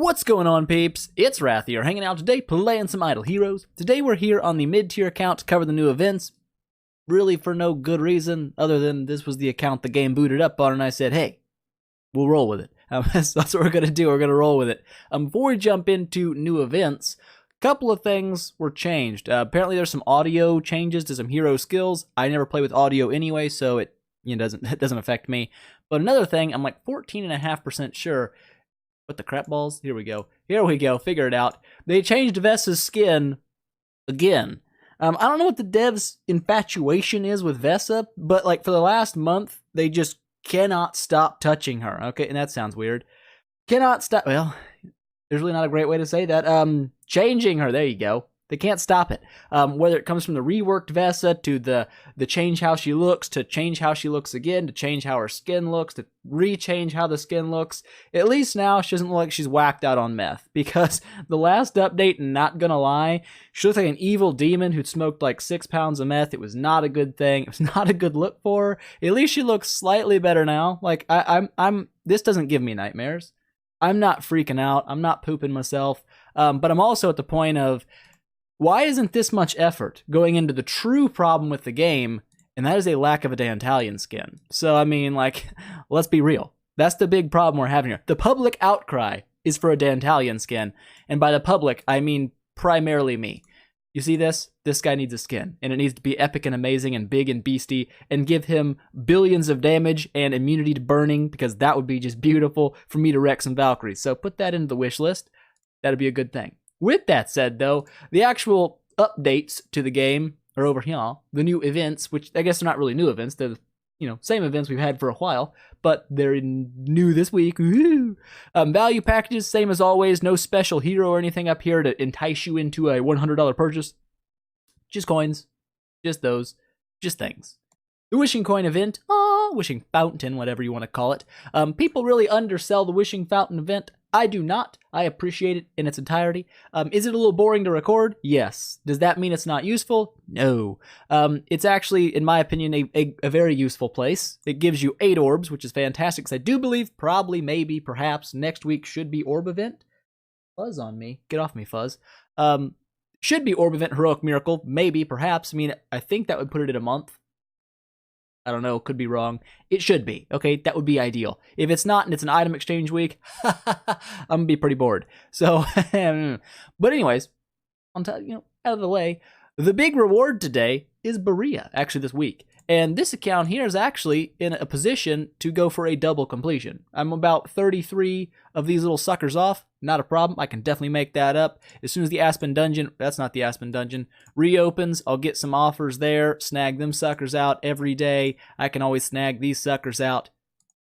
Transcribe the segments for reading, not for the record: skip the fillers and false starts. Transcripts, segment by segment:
What's going on, peeps? It's Wrath here, hanging out today playing some Idle Heroes. Today we're here on the mid-tier account to cover the new events, really for no good reason other than this was the account the game booted up on and I said, hey, we'll roll with it. That's what we're going to do, we're going to roll with it. Before we jump into new events, a couple of things were changed. Apparently there's some audio changes to some hero skills. I never play with audio anyway, so it doesn't affect me. But another thing, I'm like 14.5% sure. What the crap balls? Here we go. Figure it out. They changed Vesa's skin again. I don't know what the devs' infatuation is with Vesa, but like for the last month, they just cannot stop touching her. Okay, and that sounds weird. Cannot stop. Well, there's really not a great way to say that. Changing her. There you go. They can't stop it. Whether it comes from the reworked Vesa to the change how she looks, to change how she looks again, to change how her skin looks, to rechange how the skin looks. At least now she doesn't look like she's whacked out on meth. Because the last update, not gonna lie, she looks like an evil demon who'd smoked like 6 pounds of meth. It was not a good thing. It was not a good look for her. At least she looks slightly better now. Like this doesn't give me nightmares. I'm not freaking out. I'm not pooping myself. But I'm also at the point of, why isn't this much effort going into the true problem with the game, and that is a lack of a Dantalian skin? So, I mean, like, let's be real. That's the big problem we're having here. The public outcry is for a Dantalian skin, and by the public, I mean primarily me. You see this? This guy needs a skin, and it needs to be epic and amazing and big and beastie, and give him billions of damage and immunity to burning, because that would be just beautiful for me to wreck some Valkyries. So put that into the wish list. That'd be a good thing. With that said, though, the actual updates to the game are over here. The new events, which I guess are not really new events. They're the same events we've had for a while, but they're new this week. Value packages, same as always. No special hero or anything up here to entice you into a $100 purchase. Just coins. Just those. Just things. The Wishing Coin event. Wishing Fountain, whatever you want to call it. People really undersell the Wishing Fountain event. I do not. I appreciate it in its entirety. Is it a little boring to record? Yes. Does that mean it's not useful? No. It's actually, in my opinion, a very useful place. It gives you 8 orbs, which is fantastic, because I do believe probably, maybe, perhaps, next week should be orb event. Fuzz on me. Get off me, Fuzz. Should be orb event, heroic miracle. Maybe, perhaps. I mean, I think that would put it in a month. I don't know, could be wrong. It should be, okay? That would be ideal. If it's not and it's an item exchange week, I'm gonna be pretty bored. So, but anyways, out of the way, the big reward today is Berea, actually this week. And this account here is actually in a position to go for a double completion. I'm about 33 of these little suckers off. Not a problem. I can definitely make that up. As soon as the Aspen Dungeon, that's not the Aspen Dungeon, reopens, I'll get some offers there, snag them suckers out every day. I can always snag these suckers out.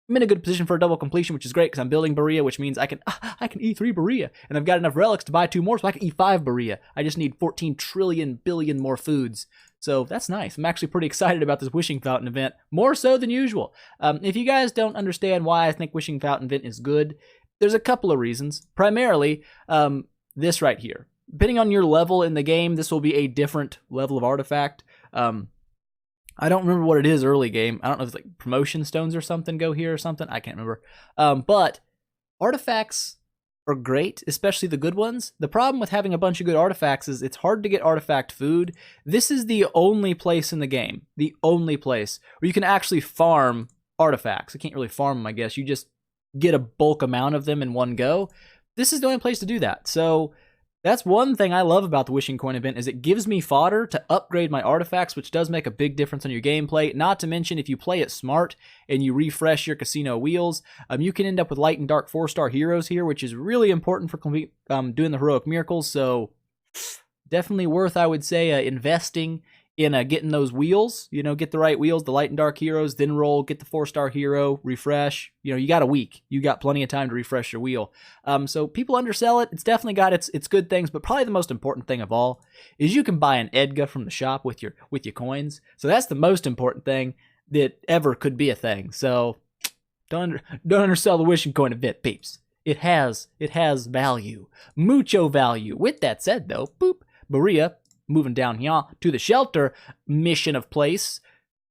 I'm in a good position for a double completion, which is great because I'm building Berea, which means I can E3 Berea. And I've got enough relics to buy 2 more, so I can E5 Berea. I just need 14 trillion billion more foods. So that's nice. I'm actually pretty excited about this Wishing Fountain event, more so than usual. If you guys don't understand why I think Wishing Fountain event is good, there's a couple of reasons. Primarily, this right here. Depending on your level in the game, this will be a different level of artifact. I don't remember what it is early game. I don't know if it's like promotion stones or something go here or something. I can't remember. But artifacts are great, especially the good ones. The problem with having a bunch of good artifacts is it's hard to get artifact food. This is the only place in the game, the only place where you can actually farm artifacts. I can't really farm them, I guess. You just get a bulk amount of them in one go. This is the only place to do that. So that's one thing I love about the Wishing Coin event is it gives me fodder to upgrade my artifacts, which does make a big difference on your gameplay. Not to mention, if you play it smart and you refresh your casino wheels, you can end up with light and dark 4-star heroes here, which is really important for doing the heroic miracles. So definitely worth, I would say, investing in getting those wheels. Get the right wheels, the light and dark heroes, then roll, get the 4-star hero, refresh. You got a week. You got plenty of time to refresh your wheel. So people undersell it. It's definitely got its good things, but probably the most important thing of all is you can buy an Edga from the shop with your coins. So that's the most important thing that ever could be a thing. So don't undersell the Wishing Coin event, peeps. It has value. Mucho value. With that said, though, boop, Berea, moving down here to the shelter mission of place,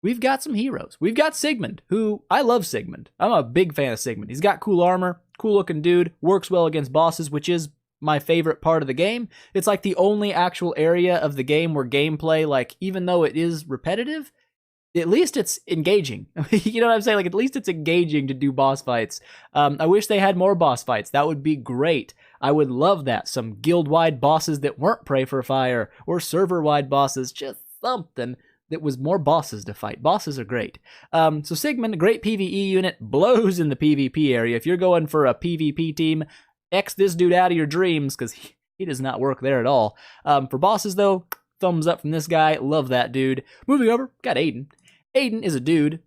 we've got some heroes. We've got Sigmund, who I love Sigmund. I'm a big fan of Sigmund. He's got cool armor, cool looking dude, works well against bosses, which is my favorite part of the game. It's like the only actual area of the game where gameplay, like, even though it is repetitive, at least it's engaging. You know what I'm saying? Like, at least it's engaging to do boss fights. I wish they had more boss fights. That would be great. I would love that. Some guild-wide bosses that weren't Pray for Fire, or server-wide bosses, just something that was more bosses to fight. Bosses are great. So Sigmund, a great PvE unit, blows in the PvP area. If you're going for a PvP team, X this dude out of your dreams, because he does not work there at all. For bosses, though, thumbs up from this guy. Love that dude. Moving over, got Aiden. Aiden is a dude.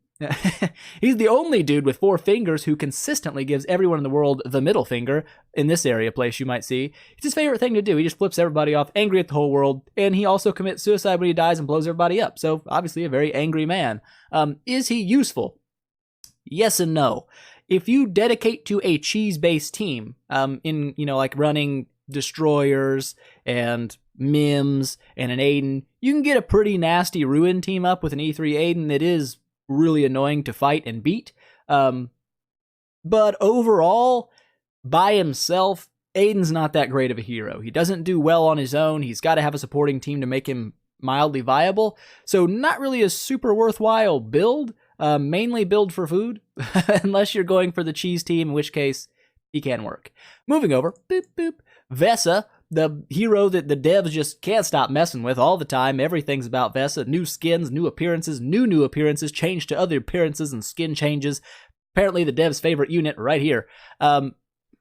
He's the only dude with 4 fingers who consistently gives everyone in the world the middle finger. In this area place, you might see. It's his favorite thing to do. He just flips everybody off, angry at the whole world, and he also commits suicide when he dies and blows everybody up. So, obviously, a very angry man. Is he useful? Yes and no. If you dedicate to a cheese-based team, in, like running destroyers and Mims and an Aiden, you can get a pretty nasty Ruin team up with an E3 Aiden that is really annoying to fight and beat. But overall, by himself, Aiden's not that great of a hero. He doesn't do well on his own. He's got to have a supporting team to make him mildly viable. So not really a super worthwhile build. Mainly build for food, unless you're going for the cheese team, in which case he can work. Moving over, boop, boop. Vesa, the hero that the devs just can't stop messing with all the time. Everything's about Vesa. New skins, new appearances, new appearances, change to other appearances and skin changes. Apparently the devs' favorite unit right here. Not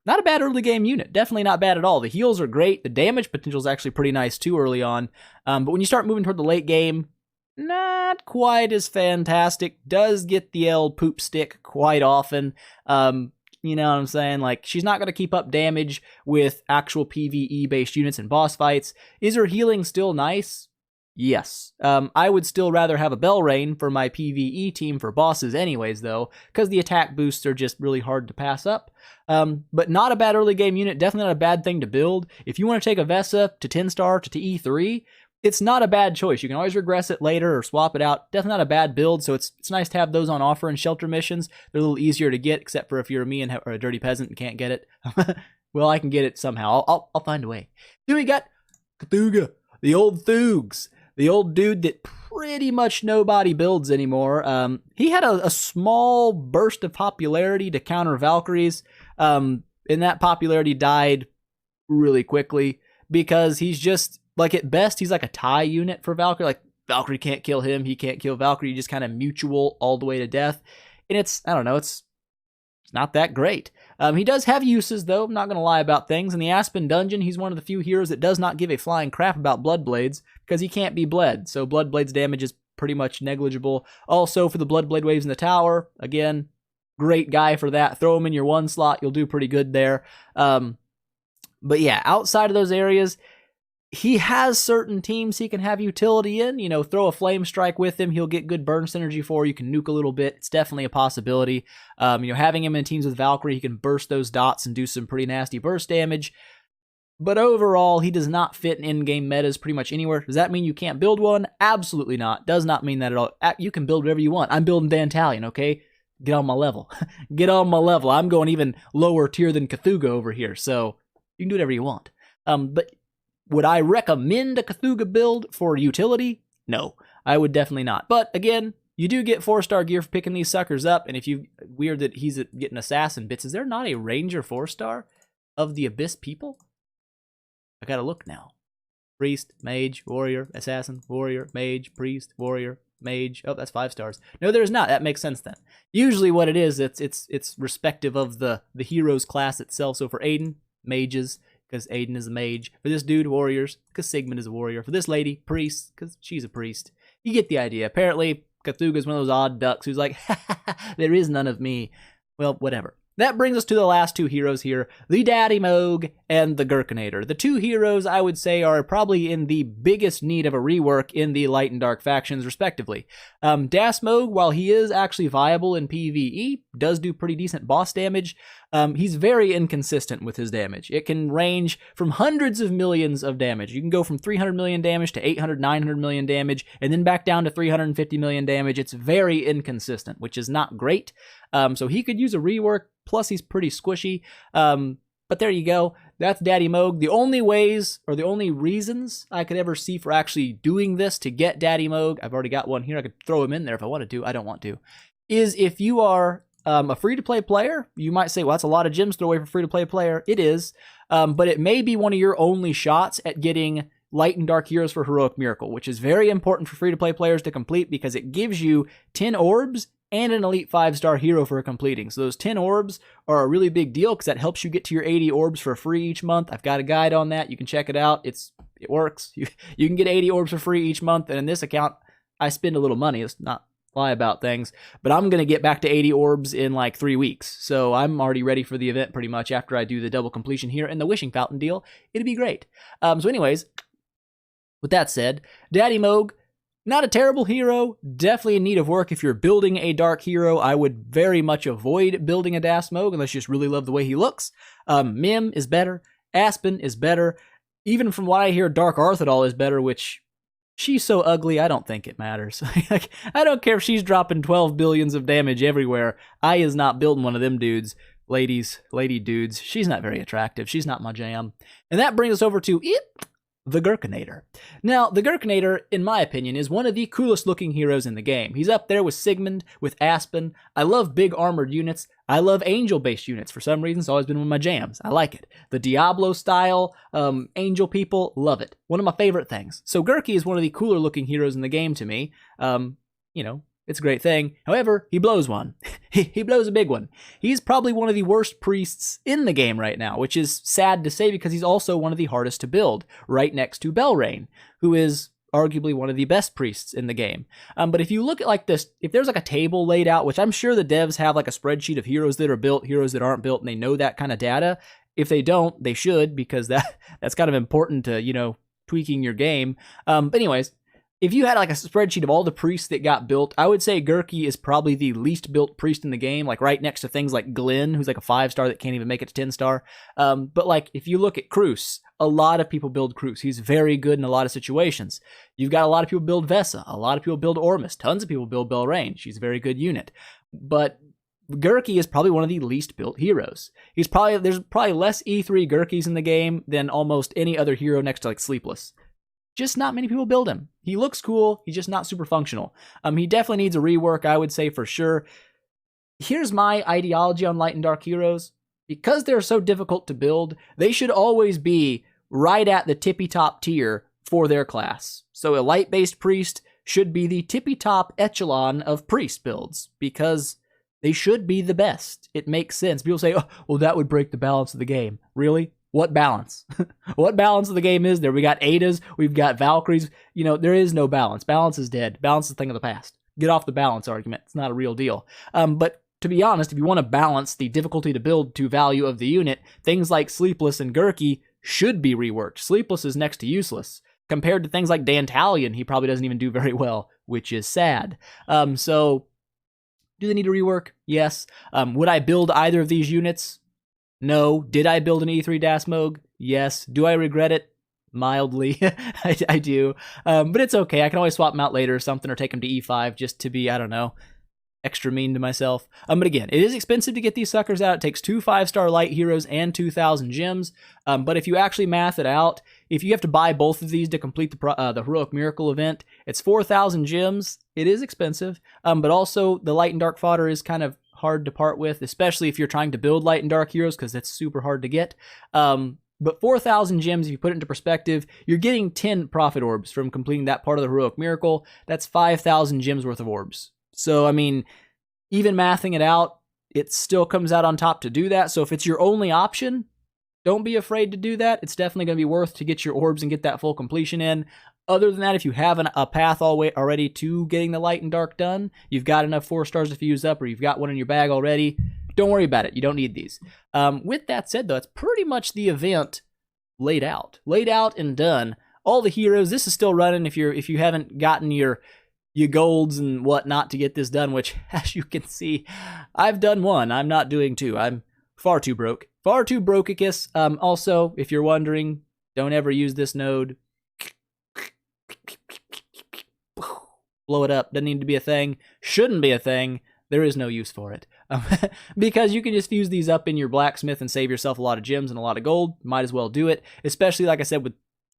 a bad early game unit. Definitely not bad at all. The heals are great. The damage potential is actually pretty nice too early on. But when you start moving toward the late game, not quite as fantastic. Does get the L poop stick quite often. You know what I'm saying? Like, she's not going to keep up damage with actual PvE-based units and boss fights. Is her healing still nice? Yes. I would still rather have a Belrain for my PvE team for bosses anyways, though, because the attack boosts are just really hard to pass up. But not a bad early game unit. Definitely not a bad thing to build. If you want to take a Vesa to 10-star to E3, it's not a bad choice. You can always regress it later or swap it out. Definitely not a bad build, so it's nice to have those on offer in shelter missions. They're a little easier to get, except for if you're me or a dirty peasant and can't get it. Well, I can get it somehow. I'll find a way. Then we got Cthulhu, the old Thugs, the old dude that pretty much nobody builds anymore. He had a small burst of popularity to counter Valkyries, and that popularity died really quickly because he's just... Like, at best, he's like a tie unit for Valkyrie. Like, Valkyrie can't kill him, he can't kill Valkyrie. You just kind of mutual all the way to death. And it's, I don't know, it's not that great. He does have uses, though. I'm not going to lie about things. In the Aspen Dungeon, he's one of the few heroes that does not give a flying crap about Bloodblades, because he can't be bled. So Bloodblade's damage is pretty much negligible. Also, for the Bloodblade waves in the tower, again, great guy for that. Throw him in your 1 slot, you'll do pretty good there. But yeah, outside of those areas... He has certain teams he can have utility in. Throw a Flame Strike with him. He'll get good burn synergy for you. You can nuke a little bit. It's definitely a possibility. Having him in teams with Valkyrie, he can burst those dots and do some pretty nasty burst damage. But overall, he does not fit in in-game metas pretty much anywhere. Does that mean you can't build one? Absolutely not. Does not mean that at all. You can build whatever you want. I'm building Dantalion, okay? Get on my level. Get on my level. I'm going even lower tier than Cthulhu over here, so you can do whatever you want. But... Would I recommend a Cthulhu build for utility? No, I would definitely not. But again, you do get 4-star gear for picking these suckers up. And if you weird that he's getting assassin bits, is there not a Ranger 4-star of the Abyss people? I gotta look now. Priest, mage, warrior, assassin, warrior, mage, priest, warrior, mage. Oh, that's 5 stars. No, there's not. That makes sense then. Usually, what it is, it's respective of the hero's class itself. So for Aiden, mages, because Aiden is a mage. For this dude, warriors, because Sigmund is a warrior. For this lady, priest, because she's a priest. You get the idea. Apparently, Cthulhu is one of those odd ducks who's like, there is none of me. Well, whatever. That brings us to the last 2 heroes here, the Daddy Moog and the Gherkinator. The 2 heroes, I would say, are probably in the biggest need of a rework in the Light and Dark factions, respectively. Das Moog, while he is actually viable in PvE, does do pretty decent boss damage. He's very inconsistent with his damage. It can range from hundreds of millions of damage. You can go from 300 million damage to 800, 900 million damage, and then back down to 350 million damage. It's very inconsistent, which is not great. So he could use a rework. plus he's pretty squishy. But there you go. That's Daddy Moog. The only ways, or the only reasons I could ever see for actually doing this to get Daddy Moog, I've already got one here, I could throw him in there if I wanted to, I don't want to, is if you are a free-to-play player, you might say, well, that's a lot of gems to throw away for a free-to-play player. It is, but it may be one of your only shots at getting Light and Dark Heroes for Heroic Miracle, which is very important for free-to-play players to complete because it gives you 10 orbs and an elite 5-star hero for completing. So those 10 orbs are a really big deal because that helps you get to your 80 orbs for free each month. I've got a guide on that. You can check it out. It works. You can get 80 orbs for free each month. And in this account, I spend a little money. Let's not lie about things. But I'm going to get back to 80 orbs in like 3 weeks. So I'm already ready for the event pretty much after I do the double completion here and the Wishing Fountain deal. It'll be great. So anyways, with that said, Daddy Moog, not a terrible hero, definitely in need of work if you're building a dark hero. I would very much avoid building a Das Moog unless you just really love the way he looks. Mim is better, Aspen is better, even from what I hear, Dark Arthidal is better, which she's so ugly, I don't think it matters. I don't care if she's dropping 12 billions of damage everywhere. I is not building one of them dudes. Lady dudes, she's not very attractive. She's not my jam. And that brings us over to the Gherkinator. Now, the Gherkinator, in my opinion, is one of the coolest looking heroes in the game. He's up there with Sigmund, with Aspen. I love big armored units. I love angel-based units. For some reason, it's always been one of my jams. I like it. The Diablo style, angel people, love it. One of my favorite things. So Gherky is one of the cooler looking heroes in the game to me. It's a great thing. However, he blows one. He blows a big one. He's probably one of the worst priests in the game right now, which is sad to say because he's also one of the hardest to build, right next to Belrain, who is arguably one of the best priests in the game. But if you look at like this, if there's like a table laid out, which I'm sure the devs have like a spreadsheet of heroes that are built, heroes that aren't built, and they know that kind of data. If they don't, they should, because that's kind of important to, tweaking your game. But anyways, if you had like a spreadsheet of all the priests that got built, I would say Gherky is probably the least built priest in the game, like right next to things like Glenn, who's like a 5-star that can't even make it to 10-star. But like if you look at Cruz, a lot of people build Cruz. He's very good in a lot of situations. You've got a lot of people build Vesa, a lot of people build Ormus, tons of people build Belrain. She's a very good unit. But Gherky is probably one of the least built heroes. There's probably less E3 Gherkys in the game than almost any other hero next to like Sleepless. Just not many people build him. He looks cool. He's just not super functional. He definitely needs a rework, I would say, for sure. Here's my ideology on Light and Dark heroes. Because they're so difficult to build, they should always be right at the tippy-top tier for their class. So a light-based priest should be the tippy-top echelon of priest builds, because they should be the best. It makes sense. People say, oh, well, that would break the balance of the game. Really? What balance? What balance of the game is there? We got Adas, we've got Valkyries. There is no balance. Balance is dead. Balance is a thing of the past. Get off the balance argument. It's not a real deal. But to be honest, if you want to balance the difficulty to build to value of the unit, things like Sleepless and Gherky should be reworked. Sleepless is next to useless. Compared to things like Dantalion, he probably doesn't even do very well, which is sad. So, do they need a rework? Yes. Would I build either of these units? No. Did I build an E3 Das Moog? Yes. Do I regret it? Mildly. I do. But it's okay. I can always swap them out later or something, or take them to E5 just to be, extra mean to myself. But again, it is expensive to get these suckers out. It takes 2 5-star light heroes and 2,000 gems. But if you actually math it out, if you have to buy both of these to complete the Heroic Miracle event, it's 4,000 gems. It is expensive. But also, the light and dark fodder is kind of hard to part with, especially if you're trying to build light and dark heroes, because it's super hard to get. But 4,000 gems, if you put it into perspective, you're getting 10 profit orbs from completing that part of the Heroic Miracle. That's 5,000 gems worth of orbs. So, even mathing it out, it still comes out on top to do that. So if it's your only option, don't be afraid to do that. It's definitely going to be worth to get your orbs and get that full completion in. Other than that, if you have a path already to getting the light and dark done, you've got enough 4-stars to fuse up, or you've got one in your bag already, don't worry about it. You don't need these. With that said, though, it's pretty much the event laid out and done. All the heroes, this is still running if you haven't gotten your golds and whatnot to get this done, which, as you can see, I've done one. I'm not doing two. I'm far too broke. Far too brokeicus. Also, if you're wondering, don't ever use this node. Blow it up. Doesn't need to be a thing. Shouldn't be a thing. There is no use for it. because you can just fuse these up in your blacksmith and save yourself a lot of gems and a lot of gold. Might as well do it, especially like I said with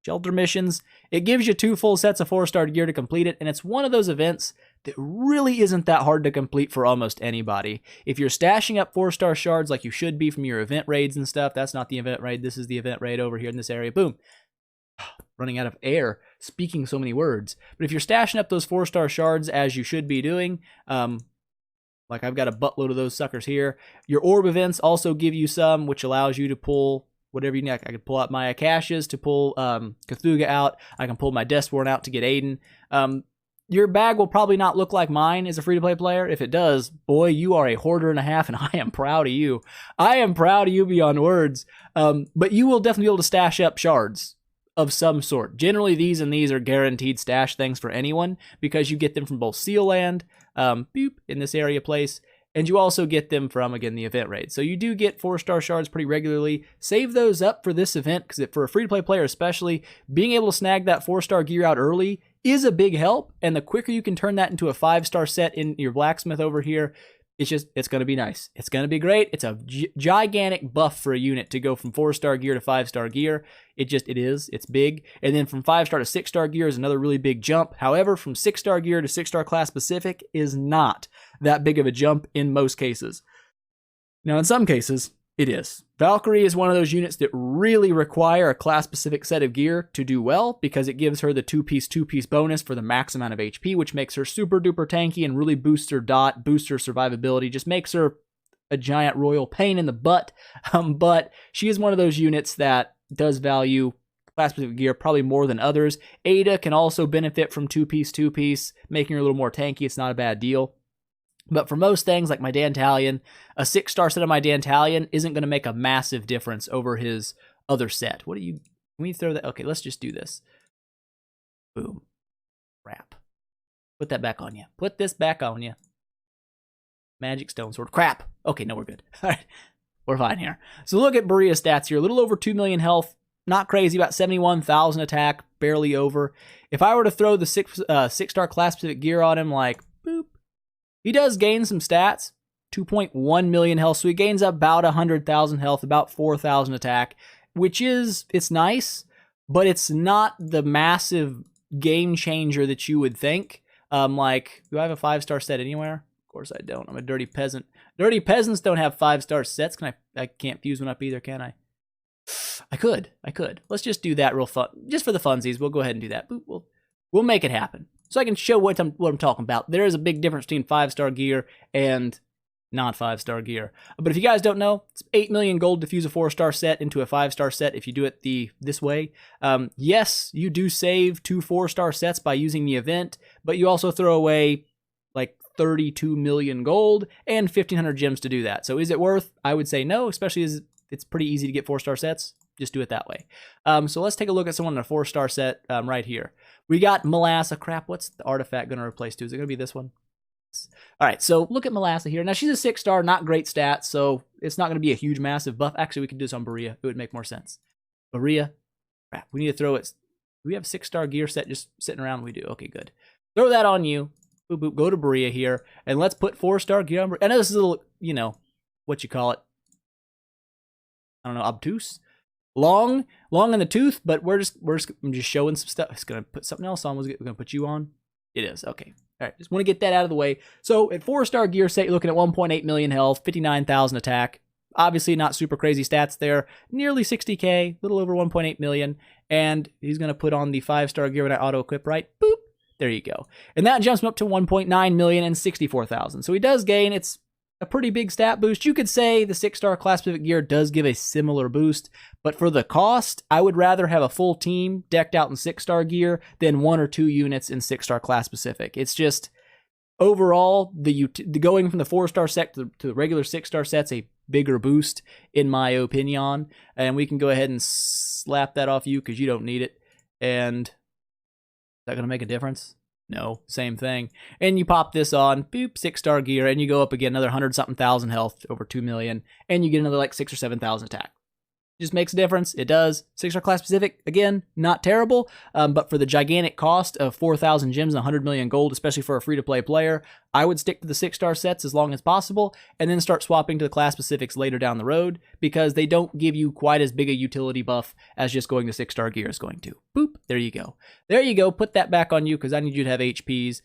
shelter missions. It gives you 2 full sets of 4-star gear to complete it, and it's one of those events that really isn't that hard to complete for almost anybody. If you're stashing up 4-star shards like you should be from your event raids and stuff, that's not the event raid, this is the event raid over here in this area. Boom. Running out of air, speaking so many words. But if you're stashing up those 4-star shards as you should be doing, like I've got a buttload of those suckers here. Your orb events also give you some, which allows you to pull whatever you need. I can pull out my Akashas to pull Cthulhu out. I can pull my Deathborn out to get Aiden. Your bag will probably not look like mine as a free-to-play player. If it does, boy, you are a hoarder and a half, and I am proud of you. I am proud of you beyond words. But you will definitely be able to stash up shards of some sort. Generally, these are guaranteed stash things for anyone because you get them from both Seal Land, in this area place, and you also get them from, again, the event raid. So you do get 4-star shards pretty regularly. Save those up for this event, because for a free-to-play player especially, being able to snag that 4-star gear out early is a big help, and the quicker you can turn that into a 5-star set in your blacksmith over here, it's going to be nice. It's going to be great. It's a gigantic buff for a unit to go from 4-star gear to 5-star gear. It's big. And then from 5-star to 6-star gear is another really big jump. However, from 6-star gear to 6-star class specific is not that big of a jump in most cases. Now, in some cases, it is. Valkyrie is one of those units that really require a class-specific set of gear to do well because it gives her the 2-piece bonus for the max amount of HP, which makes her super-duper tanky and really boosts her dot, boosts her survivability, just makes her a giant royal pain in the butt. But she is one of those units that does value class-specific gear probably more than others. Ada can also benefit from 2-piece, making her a little more tanky. It's not a bad deal. But for most things, like my Dantalion, a 6-star set of my Dantalion isn't going to make a massive difference over his other set. Can we throw that? Okay, let's just do this. Boom. Crap. Put that back on you. Put this back on you. Magic Stone Sword. Crap. Okay, no, we're good. All right. We're fine here. So look at Berea's stats here. A little over 2 million health. Not crazy. About 71,000 attack. Barely over. If I were to throw the 6-star class-specific gear on him, like, boop. He does gain some stats, 2.1 million health, so he gains about 100,000 health, about 4,000 attack, it's nice, but it's not the massive game changer that you would think. Like, do I have a 5-star set anywhere? Of course I don't. I'm a dirty peasant. Dirty peasants don't have 5-star sets. I can't fuse one up either, can I? I could. Let's just do that real fun. Just for the funsies, we'll go ahead and do that. We'll make it happen. So I can show what I'm talking about. There is a big difference between 5-star gear and not 5-star gear. But if you guys don't know, it's 8 million gold to fuse a 4-star set into a 5-star set if you do it this way. Yes, you do save 2 4-star sets by using the event, but you also throw away like 32 million gold and 1,500 gems to do that. So is it worth? I would say no, especially as it's pretty easy to get 4-star sets. Just do it that way. So let's take a look at someone in a 4-star set right here. We got Melassa. Crap, what's the artifact going to replace to? Is it going to be this one? All right, so look at Melassa here. Now, she's a 6-star, not great stats, so it's not going to be a huge, massive buff. Actually, we could do this on Berea. It would make more sense. Berea. Crap, we need to throw it. Do we have a 6-star gear set just sitting around? We do. Okay, good. Throw that on you. Boop, boop. Go to Berea here, and let's put 4-star gear on Berea. I know this is a little, what you call it. I don't know, obtuse. Long in the tooth, but I'm just showing some stuff. It's gonna put something else on. We're gonna put you on. It is okay. All right, just want to get that out of the way. So at 4-star gear set, you're looking at 1.8 million health, 59,000 attack. Obviously, not super crazy stats there. Nearly 60k, a little over 1.8 million, and he's gonna put on the 5-star gear when I auto equip. Right, boop. There you go, and that jumps him up to 1.9 million and 64,000. So he does gain. It's a pretty big stat boost. You could say the 6-star class-specific gear does give a similar boost, but for the cost, I would rather have a full team decked out in 6-star gear than 1 or 2 units in 6-star class-specific. It's just, overall, the going from the 4-star set to the regular 6-star set's a bigger boost, in my opinion, and we can go ahead and slap that off you because you don't need it. And is that going to make a difference? No, same thing. And you pop this on, boop, 6-star gear, and you go up again another 100-something thousand health, over 2 million, and you get another like 6,000 or 7,000 attack. Just makes a difference. It does. 6-star class specific, again, not terrible. But for the gigantic cost of 4,000 gems and 100 million gold, especially for a free-to-play player, I would stick to the 6-star sets as long as possible and then start swapping to the class specifics later down the road because they don't give you quite as big a utility buff as just going to 6-star gear is going to. Boop. There you go. There you go. Put that back on you because I need you to have HPs.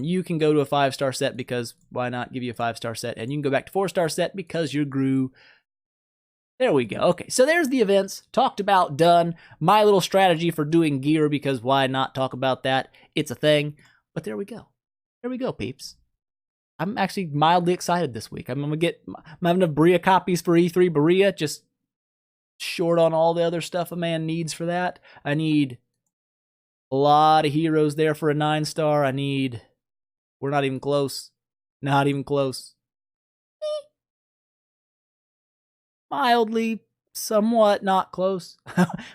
You can go to a 5-star set because why not give you a 5-star set? And you can go back to 4-star set because you grew. There we go. Okay, so there's the events. Talked about, done. My little strategy for doing gear, because why not talk about that? It's a thing. But there we go. There we go, peeps. I'm actually mildly excited this week. I'm having enough Berea copies for E3 Berea, just short on all the other stuff a man needs for that. I need a lot of heroes there for a 9-star. We're not even close. Not even close. Mildly, somewhat not close.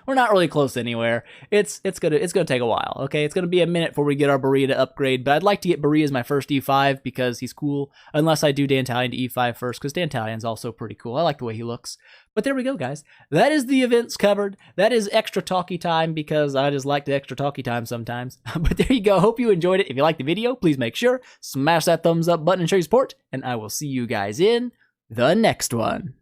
We're not really close anywhere. It's gonna take a while. Okay, it's gonna be a minute before we get our Berea to upgrade. But I'd like to get Berea as my first E5 because he's cool. Unless I do Dantalion to E5 first, because Dantalion's also pretty cool. I like the way he looks. But there we go, guys. That is the events covered. That is extra talky time because I just like the extra talky time sometimes. But there you go. Hope you enjoyed it. If you liked the video, please make sure smash that thumbs up button and show your support. And I will see you guys in the next one.